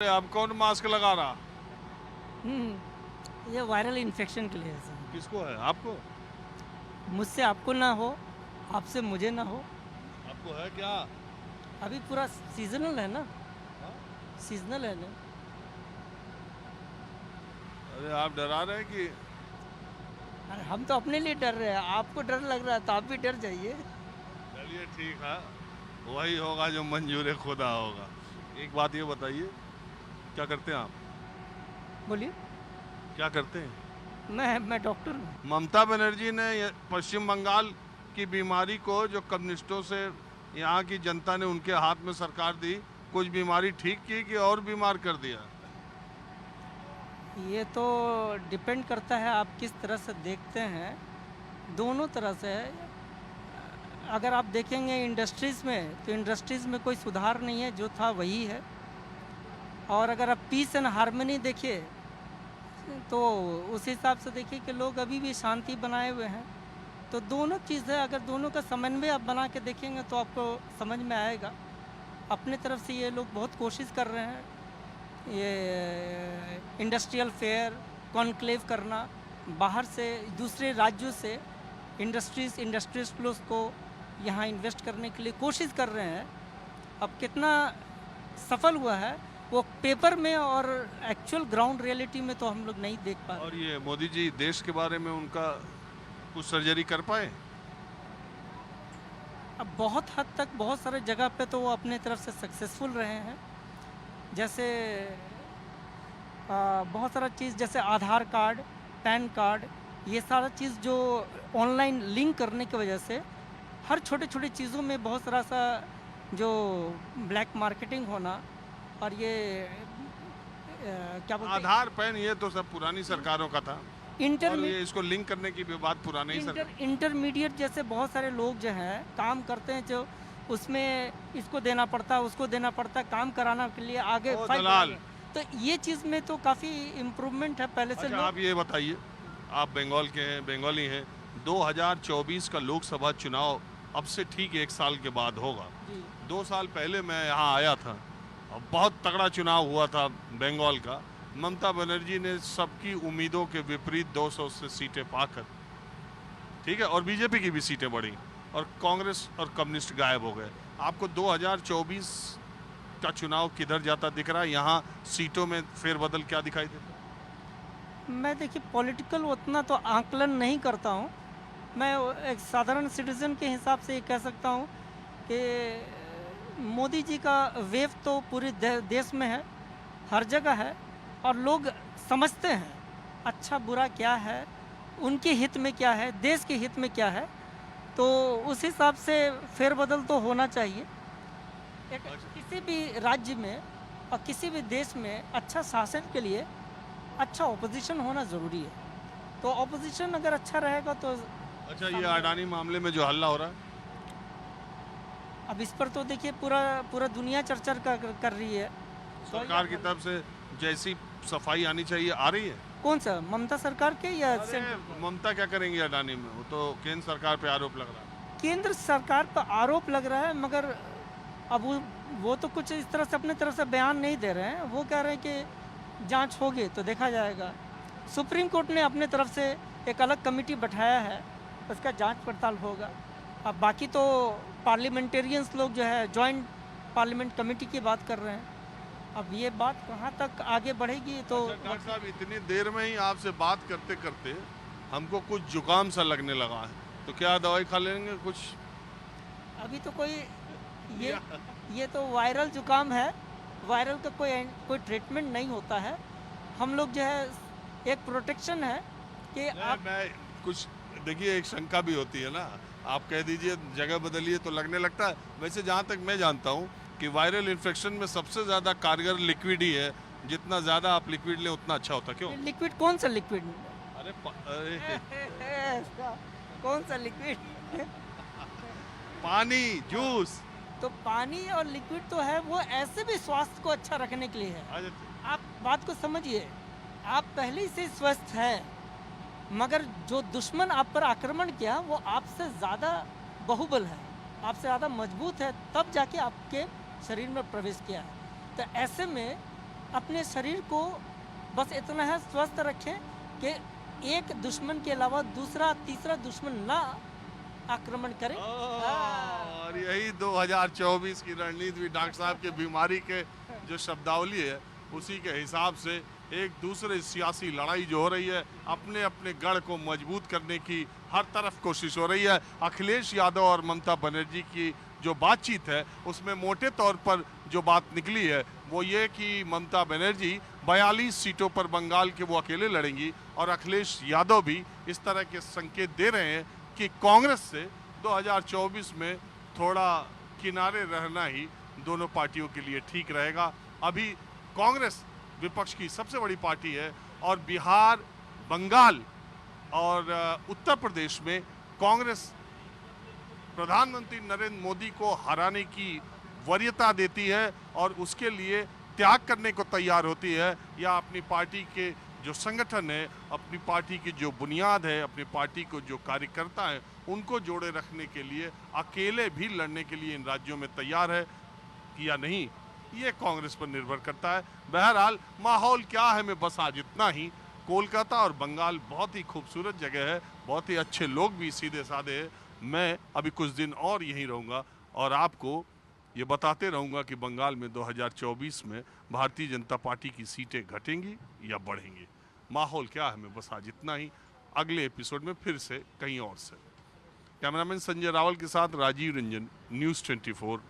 अब कौन मास्क लगा रहा? ये वायरल इन्फेक्शन के लिए है सर। किसको है? आपको? मुझसे आपको ना हो, आपसे मुझे ना हो। आपको है क्या? अभी पूरा सीजनल है ना, हाँ? सीजनल है ना। अरे आप डरा रहे हैं कि? अरे हम तो अपने लिए डर रहे हैं, आपको डर लग रहा है तो आप भी डर जाइए। चलिए ठीक है, वही होगा जो मंजूर खुदा होगा। एक बात ये बताइए, क्या करते हैं आप? बोलिए। क्या करते हैं? मैं डॉक्टर हूँ। ममता बनर्जी ने पश्चिम बंगाल की बीमारी को, जो कम्युनिस्टों से यहाँ की जनता ने उनके हाथ में सरकार दी, कुछ बीमारी ठीक की कि और बीमार कर दिया? ये तो डिपेंड करता है आप किस तरह से देखते हैं, दोनों तरह से है। अगर आप देखेंगे इंडस्ट्रीज़ में, तो इंडस्ट्रीज़ में कोई सुधार नहीं है, जो था वही है। और अगर आप पीस एंड हार्मनी देखिए, तो उस हिसाब से देखिए कि लोग अभी भी शांति बनाए हुए हैं। तो दोनों चीज़ है, अगर दोनों का समन्वय आप बना के देखेंगे तो आपको समझ में आएगा। अपने तरफ से ये लोग बहुत कोशिश कर रहे हैं, ये इंडस्ट्रियल फेयर कॉन्क्लेव करना, बाहर से दूसरे राज्यों से इंडस्ट्रियलिस्ट को यहाँ इन्वेस्ट करने के लिए कोशिश कर रहे हैं। अब कितना सफल हुआ है वो पेपर में और एक्चुअल ग्राउंड रियलिटी में तो हम लोग नहीं देख पा रहे। और ये मोदी जी देश के बारे में उनका कुछ सर्जरी कर पाए? अब बहुत हद तक बहुत सारे जगह पे तो वो अपने तरफ से सक्सेसफुल रहे हैं। जैसे बहुत सारा चीज़, जैसे आधार कार्ड, पैन कार्ड, ये सारा चीज़ जो ऑनलाइन लिंक करने की वजह से हर छोटे छोटे चीज़ों में बहुत सारा सा जो ब्लैक मार्केटिंग होना, और ये क्या बोलते हैं, आधार पैन ये तो सब पुरानी सरकारों का था, और ये इसको लिंक करने की भी बात पुरानी ही सरकार। इंटरमीडिएट जैसे बहुत सारे लोग जो हैं काम करते हैं, जो उसमें इसको देना पड़ता है, उसको देना पड़ता है, काम कराना के लिए आगे दलाल। तो ये चीज़ में तो काफ़ी इम्प्रूवमेंट है पहले से। अच्छा, आप ये बताइए, आप बंगाल के हैं, बंगाली हैं, 2024 का लोकसभा चुनाव अब से ठीक 1 साल के बाद होगा। 2 साल पहले मैं यहाँ आया था और बहुत तगड़ा चुनाव हुआ था बंगाल का। ममता बनर्जी ने सबकी उम्मीदों के विपरीत 200 से सीटें पाकर, ठीक है, और बीजेपी की भी सीटें बढ़ी, और कांग्रेस और कम्युनिस्ट गायब हो गए। आपको 2024 का चुनाव किधर जाता दिख रहा है? यहाँ सीटों में फेरबदल क्या दिखाई देता है? मैं देखिए पॉलिटिकल उतना तो आकलन नहीं करता हूँ। मैं एक साधारण सिटीज़न के हिसाब से ये कह सकता हूँ कि मोदी जी का वेव तो पूरे देश में है, हर जगह है, और लोग समझते हैं अच्छा बुरा क्या है, उनके हित में क्या है, देश के हित में क्या है। तो उस हिसाब से फेरबदल तो होना चाहिए। किसी भी राज्य में और किसी भी देश में अच्छा शासन के लिए अच्छा ऑपोजिशन होना ज़रूरी है। तो ऑपोजिशन अगर अच्छा रहेगा तो। अच्छा, ये अडानी मामले में जो हल्ला हो रहा है, अब इस पर तो देखिए पूरा दुनिया चर्चा कर रही है। सरकार की तरफ से जैसी सफाई आनी चाहिए आ रही है? कौन सा, ममता सरकार के या ममता क्या करेंगी अडानी में? वो तो केंद्र सरकार पे आरोप लग रहा है। केंद्र सरकार पर आरोप लग रहा है, मगर अब वो तो कुछ इस तरह से अपने तरफ से बयान नहीं दे रहे हैं। वो कह रहे हैं कि जांच होगी तो देखा जाएगा। सुप्रीम कोर्ट ने अपने तरफ से एक अलग कमेटी बैठाया है, उसका जांच पड़ताल होगा। अब बाकी तो पार्लियामेंटेरियंस लोग जो है जॉइंट पार्लियामेंट कमेटी की बात कर रहे हैं। अब ये बात कहाँ तक आगे बढ़ेगी तो। अच्छा, डॉक्टर साहब, इतनी देर में ही आपसे बात करते करते हमको कुछ जुकाम सा लगने लगा है, तो क्या दवाई खा लेंगे कुछ? अभी तो कोई ये तो वायरल जुकाम है, वायरल का कोई ट्रीटमेंट नहीं होता है। हम लोग जो है एक प्रोटेक्शन है कि आप। मैं कुछ देखिए, एक शंका भी होती है ना, आप कह दीजिए जगह बदलिए तो लगने लगता है। वैसे जहाँ तक मैं जानता हूँ कि वायरल इन्फेक्शन में सबसे ज़्यादा कारगर लिक्विड ही है, जितना ज़्यादा आप लिक्विड लें उतना अच्छा होता है। क्यों? लिक्विड कौन सा लिक्विड? अरे कौन सा लिक्विड? पानी, जूस। तो पानी और लिक्विड तो है, वो ऐसे भी स्वास्थ्य को अच्छा रखने के लिए है। आप बात को समझिए, आप पहले से स्वस्थ हैं, मगर जो दुश्मन आप पर आक्रमण किया वो आपसे ज़्यादा बहुबल है, आपसे ज़्यादा मजबूत है, तब जाके आपके शरीर में प्रवेश किया है। तो ऐसे में अपने शरीर को बस इतना है स्वस्थ रखें कि एक दुश्मन के अलावा दूसरा तीसरा दुश्मन ना आक्रमण करे। और यही 2024 की रणनीति भी डॉक्टर साहब की बीमारी के जो शब्दावली है उसी के हिसाब से एक दूसरे सियासी लड़ाई जो हो रही है, अपने अपने गढ़ को मजबूत करने की हर तरफ कोशिश हो रही है। अखिलेश यादव और ममता बनर्जी की जो बातचीत है उसमें मोटे तौर पर जो बात निकली है वो ये कि ममता बनर्जी 42 सीटों पर बंगाल के वो अकेले लड़ेंगी और अखिलेश यादव भी इस तरह के संकेत दे रहे हैं कि कांग्रेस से 2024 में थोड़ा किनारे रहना ही दोनों पार्टियों के लिए ठीक रहेगा। अभी कांग्रेस विपक्ष की सबसे बड़ी पार्टी है और बिहार, बंगाल और उत्तर प्रदेश में कांग्रेस प्रधानमंत्री नरेंद्र मोदी को हराने की वरीयता देती है और उसके लिए त्याग करने को तैयार होती है, या अपनी पार्टी के जो संगठन है, अपनी पार्टी की जो बुनियाद है, अपनी पार्टी को जो कार्यकर्ता है उनको जोड़े रखने के लिए अकेले भी लड़ने के लिए इन राज्यों में तैयार है या नहीं, ये कांग्रेस पर निर्भर करता है। बहरहाल माहौल क्या है मैं बस आज इतना ही। कोलकाता और बंगाल बहुत ही खूबसूरत जगह है, बहुत ही अच्छे लोग भी सीधे साधे हैं। मैं अभी कुछ दिन और यहीं रहूँगा और आपको ये बताते रहूँगा कि बंगाल में 2024 में भारतीय जनता पार्टी की सीटें घटेंगी या बढ़ेंगी। माहौल क्या है मैं बस आज इतना ही। अगले एपिसोड में फिर से कहीं और से। कैमरामैन संजय रावल के साथ राजीव रंजन, न्यूज़ 24